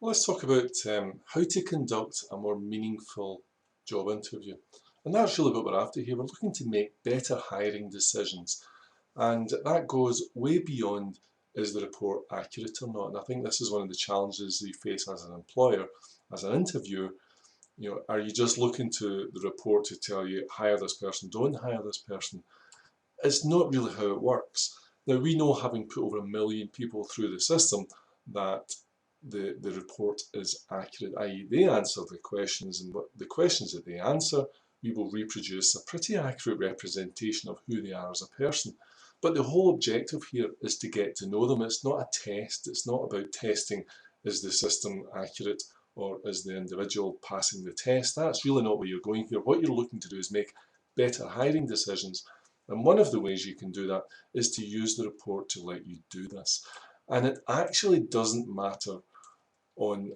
Let's talk about how to conduct a more meaningful job interview. And that's really what we're after here. We're looking to make better hiring decisions. And that goes way beyond, is the report accurate or not? And I think this is one of the challenges you face as an employer, as an interviewer. Are you just looking to the report to tell you, hire this person, don't hire this person? It's not really how it works. Now, we know, having put over 1 million people through the system, that the report is accurate, i.e. they answer the questions, and what the questions that they answer, we will reproduce a pretty accurate representation of who they are as a person. But the whole objective here is to get to know them. It's not a test. It's not about testing, is the system accurate or is the individual passing the test. That's really not where you're going here. What you're looking to do is make better hiring decisions. And one of the ways you can do that is to use the report to let you do this. And it actually doesn't matter on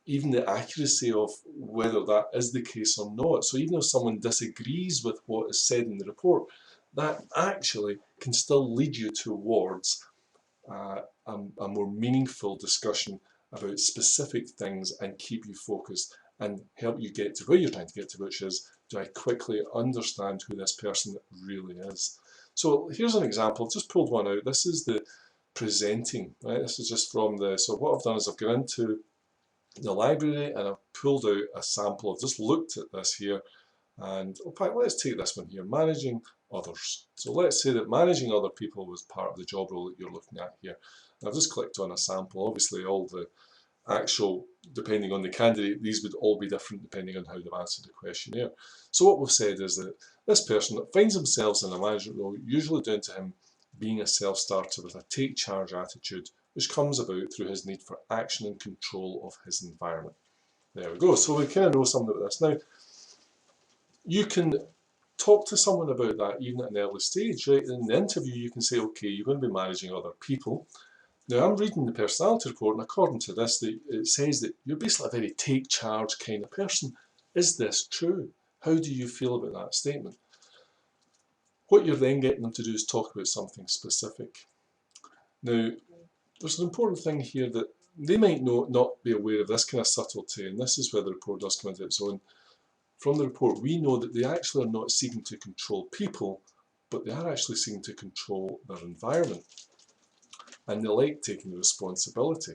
even the accuracy of whether that is the case or not. So even if someone disagrees with what is said in the report, that actually can still lead you towards a more meaningful discussion about specific things and keep you focused and help you get to where you're trying to get to, which is, do I quickly understand who this person really is? So here's an example. I've just pulled one out. This is the presenting, right? This is just from so what I've done is I've gone into the library and I've pulled out a sample. I've just looked at this here, and in fact, let's take this one here, managing others. So let's say that managing other people was part of the job role that you're looking at here. And I've just clicked on a sample. Obviously, all the actual, depending on the candidate, these would all be different depending on how they've answered the questionnaire. So what we've said is that this person finds themselves in a management role, usually down to him being a self-starter with a take-charge attitude, which comes about through his need for action and control of his environment. There we go. So we kind of know something about this. Now, you can talk to someone about that even at an early stage, right? In the interview, you can say, okay, you're going to be managing other people. Now, I'm reading the personality report, and according to this, it says that you're basically a very take-charge kind of person. Is this true? How do you feel about that statement? What you're then getting them to do is talk about something specific. Now, there's an important thing here that they might not be aware of this kind of subtlety, and this is where the report does come into its own. From the report, we know that they actually are not seeking to control people, but they are actually seeking to control their environment. And they like taking responsibility.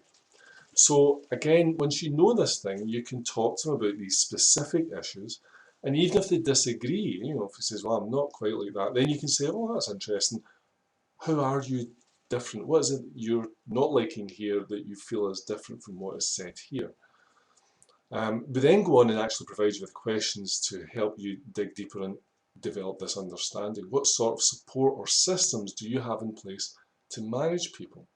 So again, once you know this thing, you can talk to them about these specific issues. And even if they disagree, if he says, well, I'm not quite like that, then you can say, oh, that's interesting. How are you different? What is it you're not liking here that you feel is different from what is said here? We then go on and actually provide you with questions to help you dig deeper and develop this understanding. What sort of support or systems do you have in place to manage people?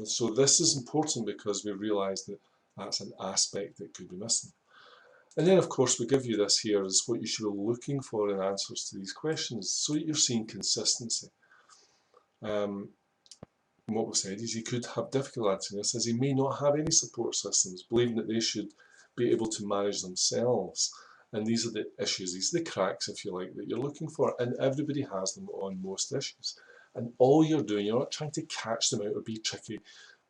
So this is important because we realise that that's an aspect that could be missing. And then, of course, we give you this here as what you should be looking for in answers to these questions, so that you're seeing consistency. What we said is he could have difficulty answering this, as he may not have any support systems, believing that they should be able to manage themselves. And these are the issues, these are the cracks, if you like, that you're looking for. And everybody has them on most issues. And all you're doing, you're not trying to catch them out or be tricky,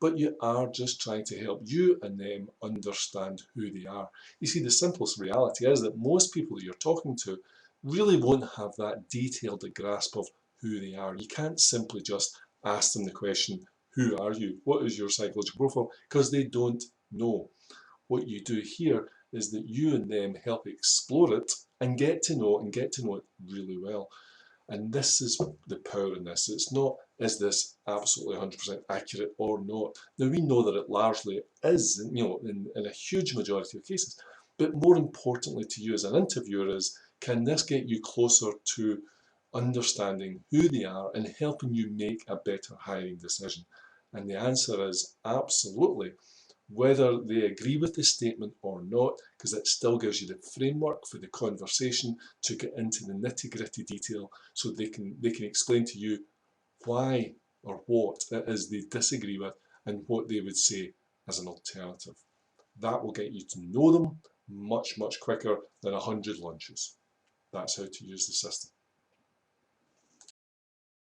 but you are just trying to help you and them understand who they are. You see, the simplest reality is that most people that you're talking to really won't have that detailed a grasp of who they are. You can't simply just ask them the question, who are you? What is your psychological profile? Because they don't know. What you do here is that you and them help explore it and get to know it really well. And this is the power in this. It's not, is this absolutely 100% accurate or not? Now, we know that it largely is, in a huge majority of cases. But more importantly to you as an interviewer is, can this get you closer to understanding who they are and helping you make a better hiring decision? And the answer is absolutely, whether they agree with the statement or not, because it still gives you the framework for the conversation to get into the nitty-gritty detail, so they can explain to you why or what it is they disagree with and what they would say as an alternative. That will get you to know them much, much quicker than 100 lunches. That's how to use the system.